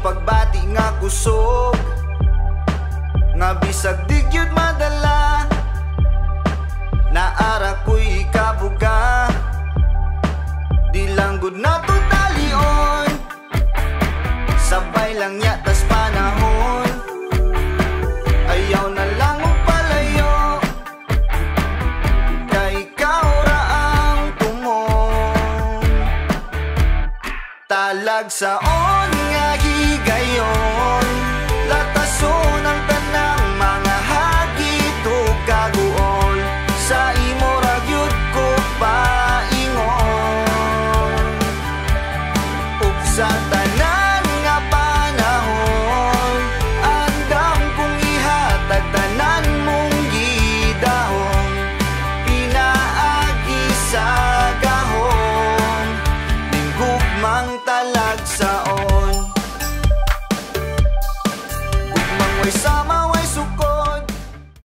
pagbati nga kusog, nga bisag di gyud madala, naara ko'y kabuga. Di lang gud na tutalion, sabay lang yatas panahon. Ayaw na lang og palayo, kay ikaw ra ang tumong. Talag saon nga higayon, latason ang tanang mga hagit ug kaguol. Sa imo ra gyud ko paingon, ug sa tanan nga panahon andam kong ihatag